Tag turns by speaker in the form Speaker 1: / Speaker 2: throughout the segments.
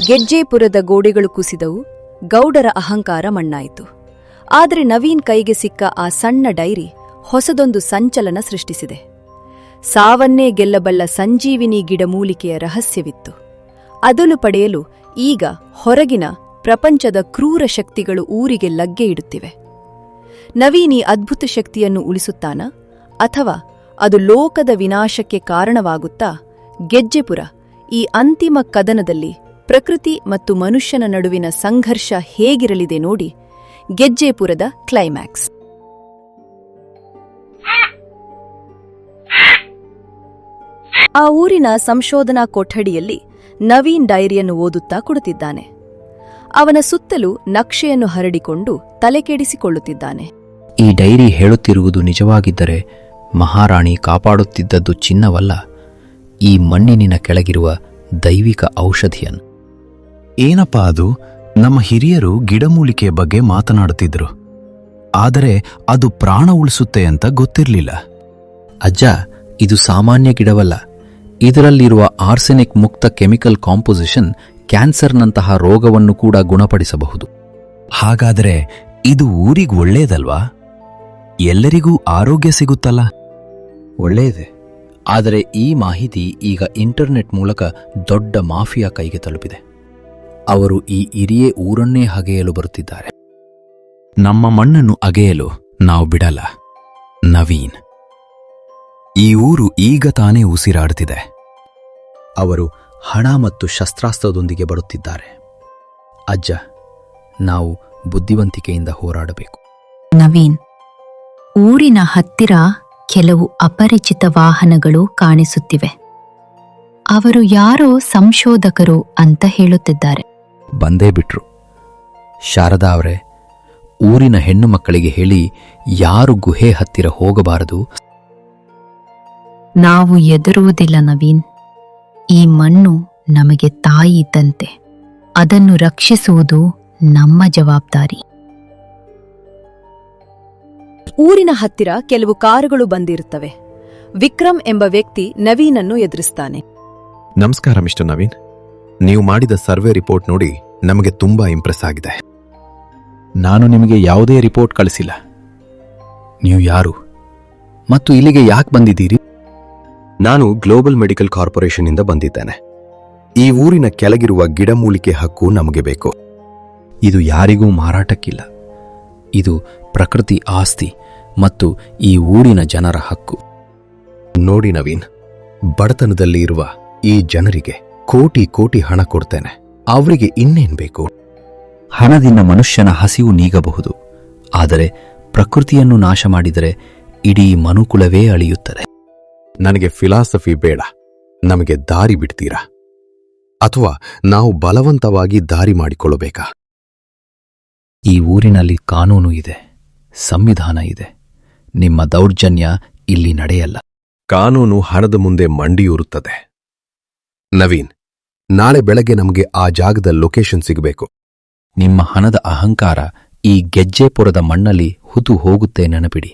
Speaker 1: ಗೆಜ್ಜೆಪುರದ ಗೋಡೆಗಳು ಕುಸಿದವು, ಗೌಡರ ಅಹಂಕಾರ ಮಣ್ಣಾಯಿತು. ಆದರೆ ನವೀನ್ ಕೈಗೆ ಸಿಕ್ಕ ಆ ಸಣ್ಣ ಡೈರಿ ಹೊಸದೊಂದು ಸಂಚಲನ ಸೃಷ್ಟಿಸಿದೆ. ಸಾವನ್ನೇ ಗೆಲ್ಲಬಲ್ಲ ಸಂಜೀವಿನಿ ಗಿಡಮೂಲಿಕೆಯ ರಹಸ್ಯವಿತ್ತು. ಅದಲು ಪಡೆಯಲು ಈಗ ಹೊರಗಿನ ಪ್ರಪಂಚದ ಕ್ರೂರ ಶಕ್ತಿಗಳು ಊರಿಗೆ ಲಗ್ಗೆ ಇಡುತ್ತಿವೆ. ನವೀನ್ ಈ ಅದ್ಭುತ ಶಕ್ತಿಯನ್ನು ಉಳಿಸುತ್ತಾನ, ಅಥವಾ ಅದು ಲೋಕದ ವಿನಾಶಕ್ಕೆ ಕಾರಣವಾಗುತ್ತಾ? ಗೆಜ್ಜೆಪುರ ಈ ಅಂತಿಮ ಕದನದಲ್ಲಿ ಪ್ರಕೃತಿ ಮತ್ತು ಮನುಷ್ಯನ ನಡುವಿನ ಸಂಘರ್ಷ ಹೇಗಿರಲಿದೆ ನೋಡಿ. ಗೆಜ್ಜೆಪುರದ ಕ್ಲೈಮ್ಯಾಕ್ಸ್. ಆ ಊರಿನ ಸಂಶೋಧನಾ ಕೊಠಡಿಯಲ್ಲಿ ನವೀನ್ ಡೈರಿಯನ್ನು ಓದುತ್ತಾ ಕುಳಿತಿದ್ದಾನೆ. ಅವನ ಸುತ್ತಲೂ ನಕ್ಷೆಯನ್ನು ಹರಡಿಕೊಂಡು ತಲೆಕೆಡಿಸಿಕೊಳ್ಳುತ್ತಿದ್ದಾನೆ.
Speaker 2: ಈ ಡೈರಿ ಹೇಳುತ್ತಿರುವುದು ನಿಜವಾಗಿದ್ದರೆ ಮಹಾರಾಣಿ ಕಾಪಾಡುತ್ತಿದ್ದದ್ದು ಚಿನ್ನವಲ್ಲ, ಈ ಮಣ್ಣಿನ ಕೆಳಗಿರುವ ದೈವಿಕ ಔಷಧಿಯನ್ನು.
Speaker 3: ಏನಪ್ಪಾ ಅದು? ನಮ್ಮ ಹಿರಿಯರು ಗಿಡಮೂಲಿಕೆಯ ಬಗ್ಗೆ ಮಾತನಾಡುತ್ತಿದ್ದರು, ಆದರೆ ಅದು ಪ್ರಾಣ ಉಳಿಸುತ್ತೆ ಅಂತ ಗೊತ್ತಿರಲಿಲ್ಲ.
Speaker 2: ಅಜ್ಜ, ಇದು ಸಾಮಾನ್ಯ ಗಿಡವಲ್ಲ. ಇದರಲ್ಲಿರುವ ಆರ್ಸೆನಿಕ್ ಮುಕ್ತ ಕೆಮಿಕಲ್ ಕಾಂಪೊಸಿಷನ್ ಕ್ಯಾನ್ಸರ್ನಂತಹ ರೋಗವನ್ನು ಕೂಡ ಗುಣಪಡಿಸಬಹುದು.
Speaker 3: ಹಾಗಾದರೆ ಇದು ಊರಿಗೆ ಒಳ್ಳೆಯದಲ್ವಾ? ಎಲ್ಲರಿಗೂ ಆರೋಗ್ಯ ಸಿಗುತ್ತಲ್ಲ?
Speaker 2: ಒಳ್ಳೆಯದೇ, ಆದರೆ ಈ ಮಾಹಿತಿ ಈಗ ಇಂಟರ್ನೆಟ್ ಮೂಲಕ ದೊಡ್ಡ ಮಾಫಿಯಾ ಕೈಗೆ ತಲುಪಿದೆ. ಅವರು ಈ ಇರಿಯೇ ಊರನ್ನೇ ಹಗೆಯಲು ಬರುತ್ತಿದ್ದಾರೆ.
Speaker 3: ನಮ್ಮ ಮಣ್ಣನ್ನು ಅಗೆಯಲು ನಾವು ಬಿಡಲ್ಲ ನವೀನ್. ಈ ಊರು ಈಗ ತಾನೇ ಉಸಿರಾಡುತ್ತಿದೆ.
Speaker 2: ಅವರು ಹಣ ಮತ್ತು ಶಸ್ತ್ರಾಸ್ತ್ರದೊಂದಿಗೆ ಬರುತ್ತಿದ್ದಾರೆ. ಅಜ್ಜ, ನಾವು ಬುದ್ಧಿವಂತಿಕೆಯಿಂದ ಹೋರಾಡಬೇಕು.
Speaker 4: ನವೀನ್, ಊರಿನ ಹತ್ತಿರ ಕೆಲವು ಅಪರಿಚಿತ ವಾಹನಗಳು ಕಾಣಿಸುತ್ತಿವೆ. ಅವರು ಯಾರೋ ಸಂಶೋಧಕರು ಅಂತ ಹೇಳುತ್ತಿದ್ದಾರೆ.
Speaker 2: ಬಂದೇ ಬಿಟ್ರು. ಶಾರದಾ ಅವರೇ, ಊರಿನ ಹೆಣ್ಣು ಮಕ್ಕಳಿಗೆ ಹೇಳಿ ಯಾರು ಗುಹೆ ಹತ್ತಿರ ಹೋಗಬಾರದು.
Speaker 4: ನಾವು ಎದುರುವುದಿಲ್ಲ ನವೀನ್. ಈ ಮಣ್ಣು ನಮಗೆ ತಾಯಿ ಇದ್ದಂತೆ. ಅದನ್ನು ರಕ್ಷಿಸುವುದು ನಮ್ಮ ಜವಾಬ್ದಾರಿ.
Speaker 1: ಊರಿನ ಹತ್ತಿರ ಕೆಲವು ಕಾರುಗಳು ಬಂದಿರುತ್ತವೆ. ವಿಕ್ರಮ್ ಎಂಬ ವ್ಯಕ್ತಿ ನವೀನನ್ನು ಎದುರಿಸ್ತಾನೆ.
Speaker 5: ನಮಸ್ಕಾರ ಮಿಸ್ಟರ್ ನವೀನ್, ನೀವು ಮಾಡಿದ ಸರ್ವೆ ರಿಪೋರ್ಟ್ ನೋಡಿ ನಮಗೆ ತುಂಬಾ ಇಂಪ್ರೆಸ್ ಆಗಿದೆ.
Speaker 3: ನಾನು ನಿಮಗೆ ಯಾವುದೇ ರಿಪೋರ್ಟ್ ಕಳಿಸಿಲ್ಲ.
Speaker 2: ನೀವು ಯಾರು ಮತ್ತು ಇಲ್ಲಿಗೆ ಯಾಕೆ ಬಂದಿದ್ದೀರಿ?
Speaker 5: ನಾನು ಗ್ಲೋಬಲ್ ಮೆಡಿಕಲ್ ಕಾರ್ಪೊರೇಷನ್ ಇಂದ ಬಂದಿದ್ದೇನೆ. ಈ ಊರಿನ ಕೆಳಗಿರುವ ಗಿಡಮೂಲಿಕೆ ಹಕ್ಕು ನಮಗೆ ಬೇಕು.
Speaker 2: ಇದು ಯಾರಿಗೂ ಮಾರಾಟಕ್ಕಿಲ್ಲ. ಇದು ಪ್ರಕೃತಿ ಆಸ್ತಿ ಮತ್ತು ಈ ಊರಿನ ಜನರ ಹಕ್ಕು.
Speaker 5: ನೋಡಿ ನವೀನ್, ಬಡತನದಲ್ಲಿ ಇರುವ ಈ ಜನರಿಗೆ ಕೋಟಿ ಕೋಟಿ ಹಣ ಕೊಡ್ತೇನೆ. ಅವರಿಗೆ ಇನ್ನೇನ್ ಬೇಕು?
Speaker 2: ಹಣದಿಂದ ಮನುಷ್ಯನ ಹಸಿವು ನೀಗಬಹುದು, ಆದರೆ ಪ್ರಕೃತಿಯನ್ನು ನಾಶ ಮಾಡಿದರೆ ಇಡೀ ಮನುಕುಲವೇ ಅಳಿಯುತ್ತದೆ.
Speaker 5: ನನಗೆ ಫಿಲಾಸಫಿ ಬೇಡ. ನಮಗೆ ದಾರಿ ಬಿಡ್ತೀರಾ, ಅಥವಾ ನಾವು ಬಲವಂತವಾಗಿ ದಾರಿ ಮಾಡಿಕೊಳ್ಳಬೇಕಾ?
Speaker 2: ಈ ಊರಿನಲ್ಲಿ ಕಾನೂನು ಇದೆ, ಸಂವಿಧಾನ ಇದೆ. ನಿಮ್ಮ ದೌರ್ಜನ್ಯ ಇಲ್ಲಿ ನಡೆಯಲ್ಲ.
Speaker 5: ಕಾನೂನು ಹಣದ ಮುಂದೆ ಮಂಡಿಯೂರುತ್ತದೆ. ನವೀನ್, ನಾಳೆ ಬೆಳಗ್ಗೆ ನಮಗೆ ಆ ಜಾಗದ ಲೊಕೇಶನ್ ಸಿಗಬೇಕು.
Speaker 2: ನಿಮ್ಮ ಹಣದ ಅಹಂಕಾರ ಈ ಗೆಜ್ಜೆಪುರದ ಮಣ್ಣಲ್ಲಿ ಹುತು ಹೋಗುತ್ತೆ, ನೆನಪಿಡಿ.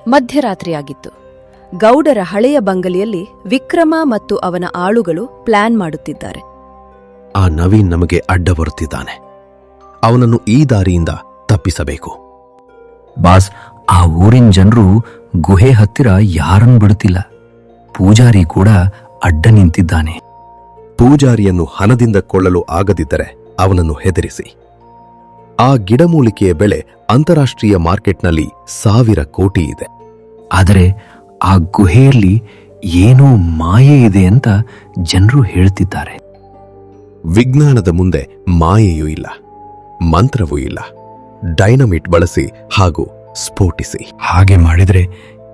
Speaker 1: ಮಧ್ಯರಾತ್ರಿಯಾಗಿತ್ತು. ಗೌಡರ ಹಳೆಯ ಬಂಗಲೆಯಲ್ಲಿ ವಿಕ್ರಮ ಮತ್ತು ಅವನ ಆಳುಗಳು ಪ್ಲಾನ್ ಮಾಡುತ್ತಿದ್ದಾರೆ.
Speaker 5: ಆ ನವೀನ್ ನಮಗೆ ಅಡ್ಡ ಬರುತ್ತಿದ್ದಾನೆ. ಅವನನ್ನು ಈ ದಾರಿಯಿಂದ ತಪ್ಪಿಸಬೇಕು.
Speaker 2: ಬಾಸ್, ಆ ಊರಿನ ಜನರು ಗುಹೆ ಹತ್ತಿರ ಯಾರನ್ನು ಬಿಡುತ್ತಿಲ್ಲ. ಪೂಜಾರಿ ಕೂಡ ಅಡ್ಡ ನಿಂತಿದ್ದಾನೆ.
Speaker 5: ಪೂಜಾರಿಯನ್ನು ಹಣದಿಂದ ಕೊಳ್ಳಲು ಆಗದಿದ್ದರೆ ಅವನನ್ನು ಹೆದರಿಸಿ. ಆ ಗಿಡಮೂಲಿಕೆಯ ಬೆಲೆ ಅಂತಾರಾಷ್ಟ್ರೀಯ ಮಾರ್ಕೆಟ್ನಲ್ಲಿ 1000 ಕೋಟಿ ಇದೆ.
Speaker 2: ಆದರೆ ಆ ಗುಹೆಯಲ್ಲಿ ಏನೋ ಮಾಯೆ ಇದೆ ಅಂತ ಜನರು ಹೇಳ್ತಿದ್ದಾರೆ.
Speaker 5: ವಿಜ್ಞಾನದ ಮುಂದೆ ಮಾಯೆಯೂ ಇಲ್ಲ, ಮಂತ್ರವೂ ಇಲ್ಲ. ಡೈನಮಿಟ್ ಬಳಸಿ ಹಾಗೂ ಸ್ಫೋಟಿಸಿ.
Speaker 3: ಹಾಗೆ ಮಾಡಿದ್ರೆ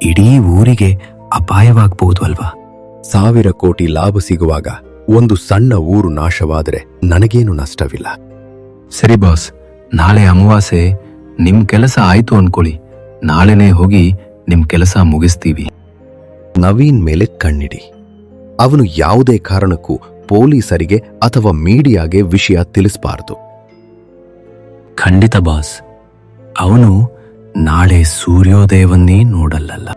Speaker 3: ಇಡೀ ಊರಿಗೆ ಅಪಾಯವಾಗಬಹುದು ಅಲ್ವಾ?
Speaker 5: 1000 ಕೋಟಿ ಲಾಭ ಸಿಗುವಾಗ ಒಂದು ಸಣ್ಣ ಊರು ನಾಶವಾದರೆ ನನಗೇನು ನಷ್ಟವಿಲ್ಲ.
Speaker 3: ಸರಿ ಬಾಸ್, ನಾಳೆ ಅಮಾವಾಸ್ಯೆ. ನಿಮ್ ಕೆಲಸ ಆಯ್ತು ಅನ್ಕೊಳ್ಳಿ. ನಾಳೆನೇ ಹೋಗಿ ನಿಮ್ ಕೆಲಸ ಮುಗಿಸ್ತೀವಿ.
Speaker 5: ನವೀನ್ ಮೇಲೆ ಕಣ್ಣಿಡಿ. ಅವನು ಯಾವುದೇ ಕಾರಣಕ್ಕೂ ಪೊಲೀಸರಿಗೆ ಅಥವಾ ಮೀಡಿಯಾಗೆ ವಿಷಯ ತಿಳಿಸಬಾರದು.
Speaker 3: ಖಂಡಿತ ಬಾಸ್, ಅವನು ನಾಳೆ ಸೂರ್ಯೋದಯವನ್ನೇ ನೋಡಲ್ಲಲ್ಲ.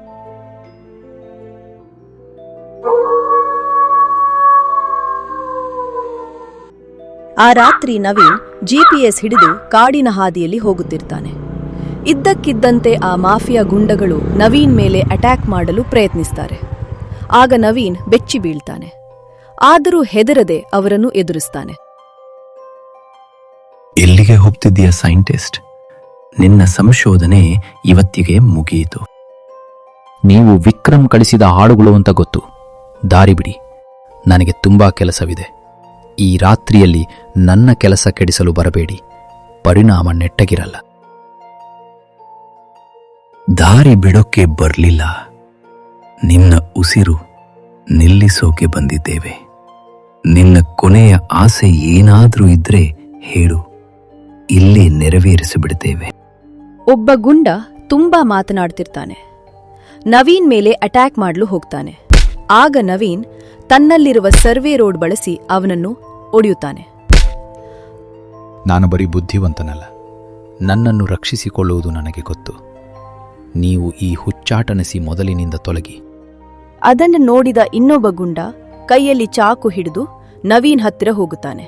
Speaker 1: ಆ ರಾತ್ರಿ ನವೀನ್ GPS ಹಿಡಿದು ಕಾಡಿನ ಹಾದಿಯಲ್ಲಿ ಹೋಗುತ್ತಿರ್ತಾನೆ. ಇದ್ದಕ್ಕಿದ್ದಂತೆ ಆ ಮಾಫಿಯಾ ಗುಂಡಗಳು ನವೀನ್ ಮೇಲೆ ಅಟ್ಯಾಕ್ ಮಾಡಲು ಪ್ರಯತ್ನಿಸ್ತಾರೆ. ಆಗ ನವೀನ್ ಬೆಚ್ಚಿ ಬೀಳ್ತಾನೆ. ಆದರೂ ಹೆದರದೆ ಅವರನ್ನು ಎದುರಿಸ್ತಾನೆ.
Speaker 3: ಎಲ್ಲಿಗೆ ಹೋಗ್ತಿದ್ದೀಯ ಸೈಂಟಿಸ್ಟ್? ನಿನ್ನ ಸಂಶೋಧನೆ ಇವತ್ತಿಗೆ ಮುಗಿಯಿತು.
Speaker 2: ನೀವು ವಿಕ್ರಮ್ ಕಳಿಸಿದ ಹಾಡುಗಳು ಅಂತ ಗೊತ್ತು. ದಾರಿ ಬಿಡಿ, ನನಗೆ ತುಂಬಾ ಕೆಲಸವಿದೆ. ಈ ರಾತ್ರಿಯಲ್ಲಿ ನನ್ನ ಕೆಲಸ ಕೆಡಿಸಲು ಬರಬೇಡಿ, ಪರಿಣಾಮ ನೆಟ್ಟಗಿರಲ್ಲ.
Speaker 3: ದಾರಿ ಬಿಡೋಕ್ಕೆ ಬರಲಿಲ್ಲ, ನಿನ್ನ ಉಸಿರು ನಿಲ್ಲಿಸೋಕೆ ಬಂದಿದ್ದೇವೆ. ನಿನ್ನ ಕೊನೆಯ ಆಸೆ ಏನಾದ್ರೂ ಇದ್ರೆ ಹೇಳು, ಇಲ್ಲೇ ನೆರವೇರಿಸಿಬಿಡ್ತೇವೆ.
Speaker 1: ಒಬ್ಬ ಗುಂಡ ತುಂಬಾ ಮಾತನಾಡ್ತಿರ್ತಾನೆ. ನವೀನ್ ಮೇಲೆ ಅಟ್ಯಾಕ್ ಮಾಡಲು ಹೋಗ್ತಾನೆ. ಆಗ ನವೀನ್ ತನ್ನಲ್ಲಿರುವ ಸರ್ವೆ ರೋಡ್ ಬಳಸಿ ಅವನನ್ನು ಒಡೆಯುತ್ತಾನೆ.
Speaker 2: ನಾನು ಬರೀ ಬುದ್ಧಿವಂತನಲ್ಲ, ನನ್ನನ್ನು ರಕ್ಷಿಸಿಕೊಳ್ಳುವುದು ನನಗೆ ಗೊತ್ತು. ನೀವು ಈ ಹುಚ್ಚಾಟನಿಸಿ ಮೊದಲಿನಿಂದ ತೊಲಗಿ.
Speaker 1: ಅದನ್ನು ನೋಡಿದ ಇನ್ನೊಬ್ಬ ಗುಂಡ ಕೈಯಲ್ಲಿ ಚಾಕು ಹಿಡಿದು ನವೀನ್ ಹತ್ತಿರ ಹೋಗುತ್ತಾನೆ.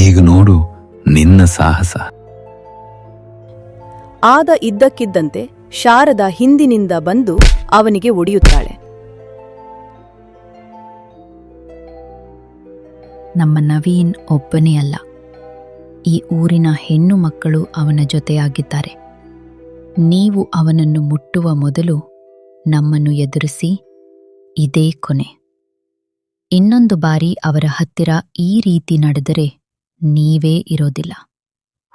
Speaker 3: ಈಗ ನೋಡು ನಿನ್ನ ಸಾಹಸ.
Speaker 1: ಆದ ಇದ್ದಕ್ಕಿದ್ದಂತೆ ಶಾರದಾ ಹಿಂದಿನಿಂದ ಬಂದು ಅವನಿಗೆ ಒಡೆಯುತ್ತಾಳೆ.
Speaker 4: ನಮ್ಮ ನವೀನ್ ಒಬ್ಬನೇ ಅಲ್ಲ, ಈ ಊರಿನ ಹೆಣ್ಣು ಮಕ್ಕಳು ಅವನ ಜೊತೆಯಾಗಿದ್ದಾರೆ. ನೀವು ಅವನನ್ನು ಮುಟ್ಟುವ ಮೊದಲು ನಮ್ಮನ್ನು ಎದುರಿಸಿ, ಇದೇ ಕೊನೆ. ಇನ್ನೊಂದು ಬಾರಿ ಅವರ ಹತ್ತಿರ ಈ ರೀತಿ ನಡೆದರೆ ನೀವೇ ಇರೋದಿಲ್ಲ.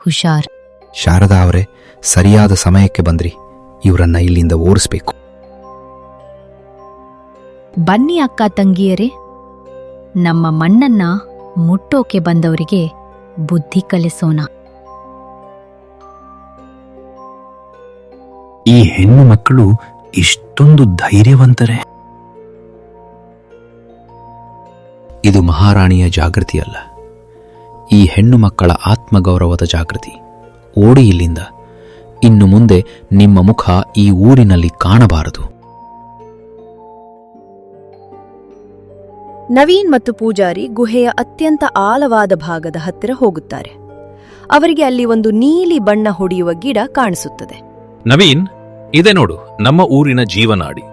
Speaker 4: ಹುಷಾರ್.
Speaker 2: ಶಾರದಾ ಅವರೇ, ಸರಿಯಾದ ಸಮಯಕ್ಕೆ ಬಂದ್ರಿ. ಇವರನ್ನ ಇಲ್ಲಿಂದ ಓಡಿಸ್ಬೇಕು.
Speaker 4: ಬನ್ನಿ ಅಕ್ಕ ತಂಗಿಯರೇ, ನಮ್ಮ ಮಣ್ಣನ್ನ ಮುಟ್ಟೋಕೆ ಬಂದವರಿಗೆ ಬುದ್ಧಿ ಕಲಿಸೋಣ.
Speaker 3: ಈ ಹೆಣ್ಣು ಮಕ್ಕಳು ಇಷ್ಟೊಂದು ಧೈರ್ಯವಂತರೇ.
Speaker 2: ಇದು ಮಹಾರಾಣಿಯ ಜಾಗೃತಿ ಅಲ್ಲ, ಈ ಹೆಣ್ಣು ಮಕ್ಕಳ ಆತ್ಮಗೌರವದ ಜಾಗೃತಿ. ಓಡಿ ಇಲ್ಲಿಂದ. ಇನ್ನು ಮುಂದೆ ನಿಮ್ಮ ಮುಖ ಈ ಊರಿನಲ್ಲಿ ಕಾಣಬಾರದು.
Speaker 1: ನವೀನ್ ಮತ್ತು ಪೂಜಾರಿ ಗುಹೆಯ ಅತ್ಯಂತ ಆಳವಾದ ಭಾಗದ ಹತ್ತಿರ ಹೋಗುತ್ತಾರೆ. ಅವರಿಗೆ ಅಲ್ಲಿ ಒಂದು ನೀಲಿ ಬಣ್ಣ ಹೊಡೆಯುವ ಗಿಡ ಕಾಣಿಸುತ್ತದೆ.
Speaker 6: ನವೀನ್, ಇದೆ ನೋಡು ನಮ್ಮ ಊರಿನ ಜೀವನಾಡಿ.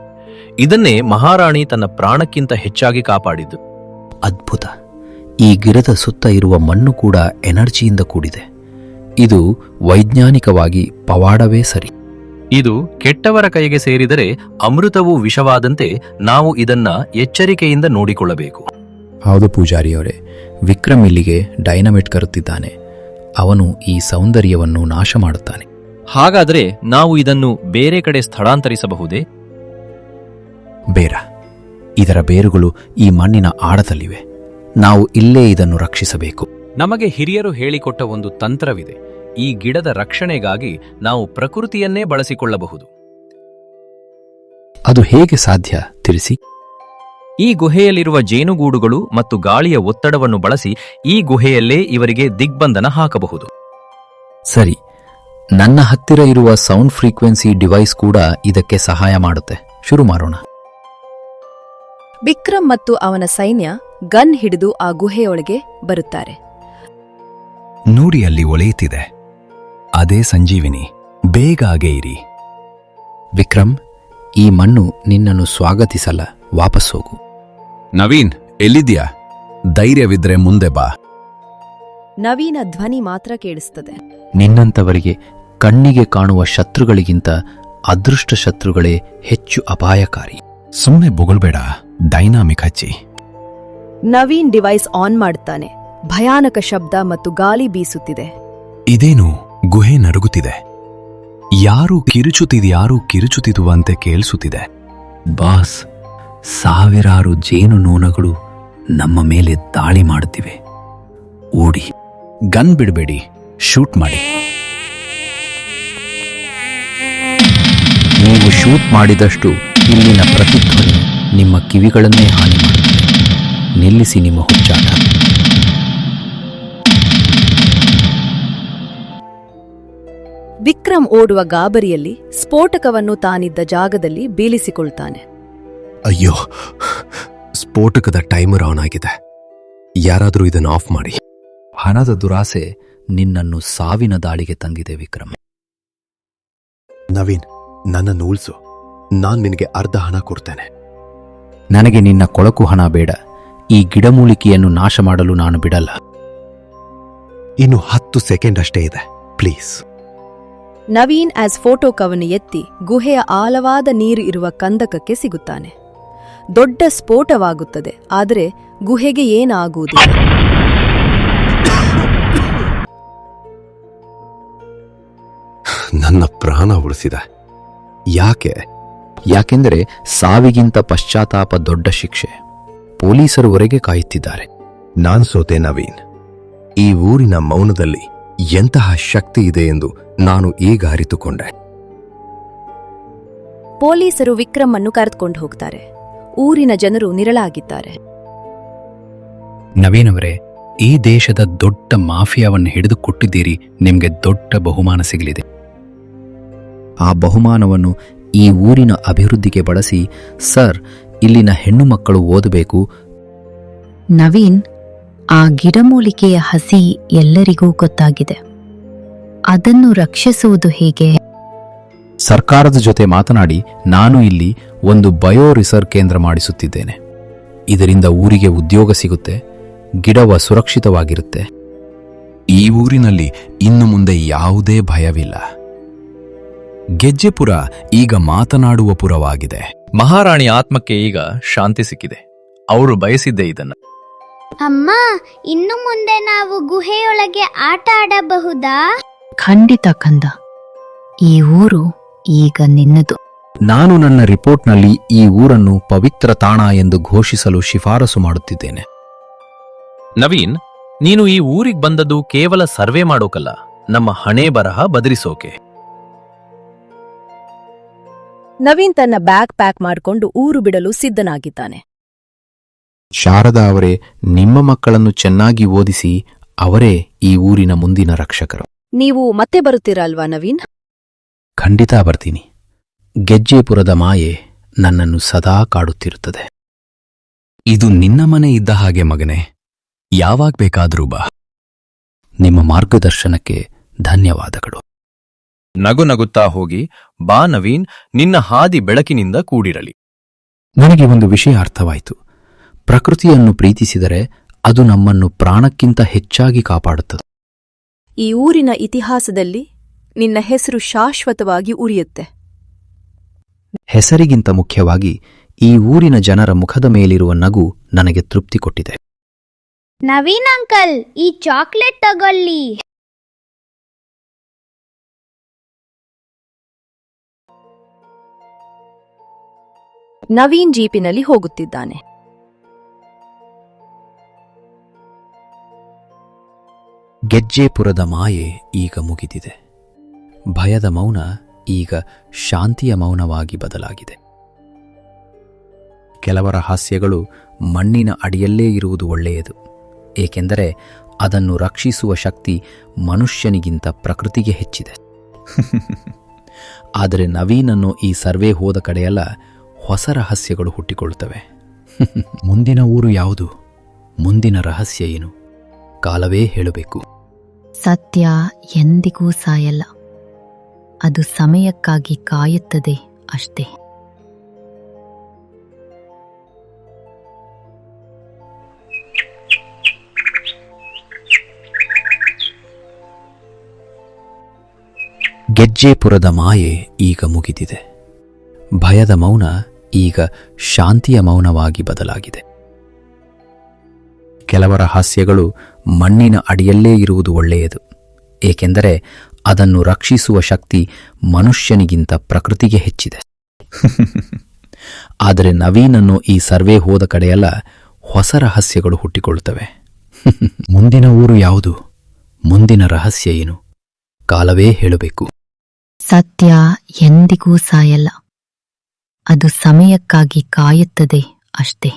Speaker 6: ಇದನ್ನೇ ಮಹಾರಾಣಿ ತನ್ನ ಪ್ರಾಣಕ್ಕಿಂತ ಹೆಚ್ಚಾಗಿ ಕಾಪಾಡಿದ್ದು.
Speaker 2: ಅದ್ಭುತ. ಈ ಗಿಡದ ಸುತ್ತ ಇರುವ ಮಣ್ಣು ಕೂಡ ಎನರ್ಜಿಯಿಂದ ಕೂಡಿದೆ. ಇದು ವೈಜ್ಞಾನಿಕವಾಗಿ ಪವಾಡವೇ ಸರಿ.
Speaker 6: ಇದು ಕೆಟ್ಟವರ ಕೈಗೆ ಸೇರಿದರೆ ಅಮೃತವೂ ವಿಷವಾದಂತೆ ನಾವು ಇದನ್ನ ಎಚ್ಚರಿಕೆಯಿಂದ ನೋಡಿಕೊಳ್ಳಬೇಕು.
Speaker 2: ಹೌದು ಪೂಜಾರಿಯವರೇ, ವಿಕ್ರಮ್ ಇಲ್ಲಿಗೆ ಡೈನಮೈಟ್ ಕರುತ್ತಿದ್ದಾನೆ. ಅವನು ಈ ಸೌಂದರ್ಯವನ್ನು ನಾಶ ಮಾಡುತ್ತಾನೆ.
Speaker 6: ಹಾಗಾದರೆ ನಾವು ಇದನ್ನು ಬೇರೆ ಕಡೆ ಸ್ಥಳಾಂತರಿಸಬಹುದೇ?
Speaker 2: ಬೇಡ, ಇದರ ಬೇರುಗಳು ಈ ಮಣ್ಣಿನ ಆಳದಲ್ಲಿವೆ. ನಾವು ಇಲ್ಲೇ ಇದನ್ನು ರಕ್ಷಿಸಬೇಕು.
Speaker 6: ನಮಗೆ ಹಿರಿಯರು ಹೇಳಿಕೊಟ್ಟ ಒಂದು ತಂತ್ರವಿದೆ. ಈ ಗಿಡದ ರಕ್ಷಣೆಗಾಗಿ ನಾವು ಪ್ರಕೃತಿಯನ್ನೇ ಬಳಸಿಕೊಳ್ಳಬಹುದು.
Speaker 2: ಅದು ಹೇಗೆ ಸಾಧ್ಯ ತಿಳಿಸಿ?
Speaker 6: ಈ ಗುಹೆಯಲ್ಲಿರುವ ಜೇನುಗೂಡುಗಳು ಮತ್ತು ಗಾಳಿಯ ಒತ್ತಡವನ್ನು ಬಳಸಿ ಈ ಗುಹೆಯಲ್ಲೇ ಇವರಿಗೆ ದಿಗ್ಬಂಧನ ಹಾಕಬಹುದು.
Speaker 2: ಸರಿ, ನನ್ನ ಹತ್ತಿರ ಇರುವ ಸೌಂಡ್ ಫ್ರೀಕ್ವೆನ್ಸಿ ಡಿವೈಸ್ ಕೂಡ ಇದಕ್ಕೆ ಸಹಾಯ ಮಾಡುತ್ತೆ. ಶುರು ಮಾಡೋಣ.
Speaker 1: ವಿಕ್ರಮ್ ಮತ್ತು ಅವನ ಸೈನ್ಯ ಗನ್ ಹಿಡಿದು ಆ ಗುಹೆಯೊಳಗೆ ಬರುತ್ತಾರೆ.
Speaker 3: ನೋಡಿ, ಅಲ್ಲಿ ಒಳೆಯುತ್ತಿದೆ. ಅದೇ ಸಂಜೀವಿನಿ. ಬೇಗ ಇರಿ.
Speaker 2: ವಿಕ್ರಮ್, ಈ ಮಣ್ಣು ನಿನ್ನನ್ನು ಸ್ವಾಗತಿಸಲ್ಲ. ವಾಪಸ್ ಹೋಗು.
Speaker 5: ನವೀನ್, ಎಲ್ಲಿದ್ಯಾ? ಧೈರ್ಯವಿದ್ರೆ ಮುಂದೆ ಬಾ.
Speaker 1: ನವೀನ ಧ್ವನಿ ಮಾತ್ರ ಕೇಳಿಸ್ತದೆ.
Speaker 2: ನಿನ್ನಂಥವರಿಗೆ ಕಣ್ಣಿಗೆ ಕಾಣುವ ಶತ್ರುಗಳಿಗಿಂತ ಅದೃಷ್ಟ ಶತ್ರುಗಳೇ ಹೆಚ್ಚು ಅಪಾಯಕಾರಿ.
Speaker 3: ಸುಮ್ಮನೆ ಬೊಗಳ್ಬೇಡ. ಡೈನಾಮಿಕ್ ಹಚ್ಚಿ.
Speaker 1: ನವೀನ್ ಡಿವೈಸ್ ಆನ್ ಮಾಡುತ್ತಾನೆ. ಭಯಾನಕ ಶಬ್ದ ಮತ್ತು ಗಾಳಿ ಬೀಸುತ್ತಿದೆ.
Speaker 3: ಇದೇನು? ಗುಹೆ ನಡುಗುತ್ತಿದೆ. ಯಾರು ಕಿರುಚುತ್ತಿರುವಂತೆ ಕೇಳಿಸುತ್ತಿದೆ. ಬಾಸ್, ಸಾವಿರಾರು ಜೇನು ನೊಣಗಳು ನಮ್ಮ ಮೇಲೆ ದಾಳಿ ಮಾಡುತ್ತಿವೆ. ಓಡಿ. ಗನ್ ಬಿಡಬೇಡಿ, ಶೂಟ್ ಮಾಡಿ.
Speaker 2: ನೀವು ಶೂಟ್ ಮಾಡಿದಷ್ಟು ಇಲ್ಲಿನ ಪ್ರತಿಧ್ವನಿ ನಿಮ್ಮ ಕಿವಿಗಳನ್ನೇ ಹಾನಿ ಮಾಡುತ್ತದೆ. ನಿಲ್ಲಿಸಿ ನಿಮ್ಮ ಹುಚ್ಚಾಟ.
Speaker 1: ವಿಕ್ರಮ್ ಓಡುವ ಗಾಬರಿಯಲ್ಲಿ ಸ್ಫೋಟಕವನ್ನು ತಾನಿದ್ದ ಜಾಗದಲ್ಲಿ ಬೀಳಿಸಿಕೊಳ್ತಾನೆ.
Speaker 5: ಅಯ್ಯೋ, ಸ್ಫೋಟಕದ ಟೈಮರ್ ಆನ್ ಆಗಿದೆ. ಯಾರಾದರೂ ಇದನ್ನು ಆಫ್ ಮಾಡಿ.
Speaker 2: ಹಣದ ದುರಾಸೆ ನಿನ್ನನ್ನು ಸಾವಿನ ದಾಳಿಗೆ ತಂದಿದೆ ವಿಕ್ರಮ್.
Speaker 5: ನವೀನ್, ನನ್ನನ್ನು ಉಳಿಸು. ನಾನ್ ನಿನಗೆ ಅರ್ಧ ಹಣ ಕೊಡ್ತೇನೆ.
Speaker 2: ನನಗೆ ನಿನ್ನ ಕೊಳಕು ಹಣ ಬೇಡ. ಈ ಗಿಡಮೂಲಿಕೆಯನ್ನು ನಾಶ ಮಾಡಲು ನಾನು ಬಿಡಲ್ಲ.
Speaker 5: ಇನ್ನು 10 ಸೆಕೆಂಡ್ ಅಷ್ಟೇ ಇದೆ, ಪ್ಲೀಸ್.
Speaker 1: ನವೀನ್ ಆಸ್ ಫೋಟೋಕವನ್ನು ಎತ್ತಿ ಗುಹೆಯ ಆಳವಾದ ನೀರು ಇರುವ ಕಂದಕಕ್ಕೆ ಸಿಗುತ್ತಾನೆ. ದೊಡ್ಡ ಸ್ಫೋಟವಾಗುತ್ತದೆ, ಆದರೆ ಗುಹೆಗೆ ಏನಾಗುವುದಿಲ್ಲ.
Speaker 5: ನನ್ನ ಪ್ರಾಣ ಉಳಿಸಿದ. ಯಾಕೆ?
Speaker 2: ಯಾಕೆಂದರೆ ಸಾವಿಗಿಂತ ಪಶ್ಚಾತ್ತಾಪ ದೊಡ್ಡ ಶಿಕ್ಷೆ. ಪೊಲೀಸರು ಹೊರಗೆ ಕಾಯುತ್ತಿದ್ದಾರೆ.
Speaker 5: ನಾನ್ ಸೋತೆ ನವೀನ್. ಈ ಊರಿನ ಮೌನದಲ್ಲಿ ಎಂತಹ ಶಕ್ತಿ ಇದೆ ಎಂದು ನಾನು ಈಗ ಅರಿತುಕೊಂಡೆ.
Speaker 1: ಪೊಲೀಸರು ವಿಕ್ರಮ್ ಅನ್ನು ಕರೆದುಕೊಂಡು ಹೋಗ್ತಾರೆ. ಊರಿನ ಜನರು ನಿರಳಾಗಿದ್ದಾರೆ.
Speaker 3: ನವೀನ್ ಅವರೇ, ಈ ದೇಶದ ದೊಡ್ಡ ಮಾಫಿಯಾವನ್ನು ಹಿಡಿದು ಕೊಟ್ಟಿದ್ದೀರಿ. ನಿಮಗೆ ದೊಡ್ಡ ಬಹುಮಾನ ಸಿಗಲಿದೆ.
Speaker 2: ಆ ಬಹುಮಾನವನ್ನು ಈ ಊರಿನ ಅಭಿವೃದ್ಧಿಗೆ ಬಳಸಿ. ಸರ್, ಇಲ್ಲಿನ ಹೆಣ್ಣು ಮಕ್ಕಳು ಓದಬೇಕು.
Speaker 4: ನವೀನ್, ಆ ಗಿಡಮೂಲಿಕೆಯ ಹಸಿ ಎಲ್ಲರಿಗೂ ಗೊತ್ತಾಗಿದೆ. ಅದನ್ನು ರಕ್ಷಿಸುವುದು ಹೇಗೆ?
Speaker 2: ಸರ್ಕಾರದ ಜೊತೆ ಮಾತನಾಡಿ ನಾನು ಇಲ್ಲಿ ಒಂದು ಬಯೋ ರಿಸರ್ಚ್ ಕೇಂದ್ರ ಮಾಡಿಸುತ್ತಿದ್ದೇನೆ. ಇದರಿಂದ ಊರಿಗೆ ಉದ್ಯೋಗ ಸಿಗುತ್ತೆ, ಗಿಡವ ಸುರಕ್ಷಿತವಾಗಿರುತ್ತೆ.
Speaker 3: ಈ ಊರಿನಲ್ಲಿ ಇನ್ನು ಮುಂದೆ ಯಾವುದೇ ಭಯವಿಲ್ಲ. ಗೆಜ್ಜೆಪುರ ಈಗ ಮಾತನಾಡುವ ಪುರವಾಗಿದೆ.
Speaker 6: ಮಹಾರಾಣಿ ಆತ್ಮಕ್ಕೆ ಈಗ ಶಾಂತಿ ಸಿಕ್ಕಿದೆ. ಅವರು ಬಯಸಿದ್ದೇ ಇದನ್ನ.
Speaker 7: ಅಮ್ಮ, ಇನ್ನು ಮುಂದೆ ನಾವು ಗುಹೆಯೊಳಗೆ ಆಟ ಆಡಬಹುದಾ?
Speaker 4: ಖಂಡಿತ ಕಂದ. ಈ ಊರು ಈಗ ನಿನ್ನದು.
Speaker 2: ನಾನು ನನ್ನ ರಿಪೋರ್ಟ್ನಲ್ಲಿ ಈ ಊರನ್ನು ಪವಿತ್ರ ತಾಣ ಎಂದು ಘೋಷಿಸಲು ಶಿಫಾರಸು ಮಾಡುತ್ತಿದ್ದೇನೆ.
Speaker 6: ನವೀನ್, ನೀನು ಈ ಊರಿಗೆ ಬಂದದ್ದು ಕೇವಲ ಸರ್ವೆ ಮಾಡೋಕಲ್ಲ, ನಮ್ಮ ಹಣೆ ಬರಹ ಬದಲಿಸೋಕೆ.
Speaker 1: ನವೀನ್ ತನ್ನ ಬ್ಯಾಗ್ ಪ್ಯಾಕ್ ಮಾಡಿಕೊಂಡು ಊರು ಬಿಡಲು ಸಿದ್ಧನಾಗಿದ್ದಾನೆ.
Speaker 2: ಶಾರದಾ ಅವರೇ, ನಿಮ್ಮ ಮಕ್ಕಳನ್ನು ಚೆನ್ನಾಗಿ ಓದಿಸಿ. ಅವರೇ ಈ ಊರಿನ ಮುಂದಿನ ರಕ್ಷಕರು.
Speaker 1: ನೀವು ಮತ್ತೆ ಬರುತ್ತೀರಲ್ವಾ ನವೀನ್?
Speaker 2: ಖಂಡಿತ ಬರ್ತೀನಿ. ಗೆಜ್ಜೆಪುರದ ಮಾಯೆ ನನ್ನನ್ನು ಸದಾ ಕಾಡುತ್ತಿರುತ್ತದೆ.
Speaker 3: ಇದು ನಿನ್ನ ಮನೆ ಇದ್ದ ಹಾಗೆ ಮಗನೇ. ಯಾವಾಗ ಬೇಕಾದ್ರೂ ಬಾ.
Speaker 2: ನಿಮ್ಮ ಮಾರ್ಗದರ್ಶನಕ್ಕೆ ಧನ್ಯವಾದಗಳು.
Speaker 6: ನಗು ನಗುತ್ತಾ ಹೋಗಿ, ಬಾ ನವೀನ್, ನಿನ್ನ ಹಾದಿ ಬೆಳಕಿನಿಂದ ಕೂಡಿರಲಿ.
Speaker 2: ನನಗೆ ಒಂದು ವಿಷಯ ಅರ್ಥವಾಯಿತು. ಪ್ರಕೃತಿಯನ್ನು ಪ್ರೀತಿಸಿದರೆ ಅದು ನಮ್ಮನ್ನು ಪ್ರಾಣಕ್ಕಿಂತ ಹೆಚ್ಚಾಗಿ ಕಾಪಾಡುತ್ತದೆ.
Speaker 1: ಈ ಊರಿನ ಇತಿಹಾಸದಲ್ಲಿ ನಿನ್ನ ಹೆಸರು ಶಾಶ್ವತವಾಗಿ ಉರಿಯುತ್ತೆ.
Speaker 2: ಹೆಸರಿಗಿಂತ ಮುಖ್ಯವಾಗಿ ಈ ಊರಿನ ಜನರ ಮುಖದ ಮೇಲಿರುವ ನಗು ನನಗೆ ತೃಪ್ತಿ ಕೊಟ್ಟಿದೆ.
Speaker 7: ನವೀನ್ ಅಂಕಲ್, ಈ ಚಾಕ್ಲೇಟ್ ತಗೊಳ್ಳಿ.
Speaker 1: ನವೀನ್ ಜೀಪಿನಲ್ಲಿ ಹೋಗುತ್ತಿದ್ದಾನೆ.
Speaker 2: ಗೆಜ್ಜೆಪುರದ ಮಾಯೆ ಈಗ ಮುಗಿದಿದೆ. ಭಯದ ಮೌನ ಈಗ ಶಾಂತಿಯ ಮೌನವಾಗಿ ಬದಲಾಗಿದೆ. ಕೆಲವರ ಹಾಸ್ಯಗಳು ಮಣ್ಣಿನ ಅಡಿಯಲ್ಲೇ ಇರುವುದು ಒಳ್ಳೆಯದು, ಏಕೆಂದರೆ ಅದನ್ನು ರಕ್ಷಿಸುವ ಶಕ್ತಿ ಮನುಷ್ಯನಿಗಿಂತ ಪ್ರಕೃತಿಗೆ ಹೆಚ್ಚಿದೆ. ಆದರೆ ನವೀನನ್ನು ಈ ಸರ್ವೆ ಹೋದ ಕಡೆಯೆಲ್ಲ ಹೊಸ ರಹಸ್ಯಗಳು ಹುಟ್ಟಿಕೊಳ್ಳುತ್ತವೆ. ಮುಂದಿನ ಊರು ಯಾವುದು? ಮುಂದಿನ ರಹಸ್ಯ ಏನು? ಕಾಲವೇ ಹೇಳಬೇಕು.
Speaker 4: ಸತ್ಯ ಎಂದಿಗೂ ಸಾಯಲ್ಲ. ಅದು ಸಮಯಕ್ಕಾಗಿ ಕಾಯುತ್ತದೆ ಅಷ್ಟೇ.
Speaker 2: ಗೆಜ್ಜೆಪುರದ ಮಾಯೆ ಈಗ ಮುಗಿದಿದೆ. ಭಯದ ಮೌನ ಈಗ ಶಾಂತಿಯ ಮೌನವಾಗಿ ಬದಲಾಗಿದೆ. ಕೆಲವರ ಹಾಸ್ಯಗಳು ಮಣ್ಣಿನ ಅಡಿಯಲ್ಲೇ ಇರುವುದು ಒಳ್ಳೆಯದು, ಏಕೆಂದರೆ ಅದನ್ನು ರಕ್ಷಿಸುವ ಶಕ್ತಿ ಮನುಷ್ಯನಿಗಿಂತ ಪ್ರಕೃತಿಗೆ ಹೆಚ್ಚಿದೆ. ಆದರೆ ನವೀನನ್ನು ಈ ಸರ್ವೆ ಹೋದ ಕಡೆಯೆಲ್ಲ ಹೊಸ ರಹಸ್ಯಗಳು ಹುಟ್ಟಿಕೊಳ್ಳುತ್ತವೆ. ಮುಂದಿನ ಊರು ಯಾವುದು? ಮುಂದಿನ ರಹಸ್ಯ ಏನು? ಕಾಲವೇ ಹೇಳಬೇಕು.
Speaker 4: ಸತ್ಯ ಎಂದಿಗೂ ಸಾಯಲ್ಲ. ಅದು ಸಮಯಕ್ಕಾಗಿ ಕಾಯುತ್ತದೆ ಅಷ್ಟೇ.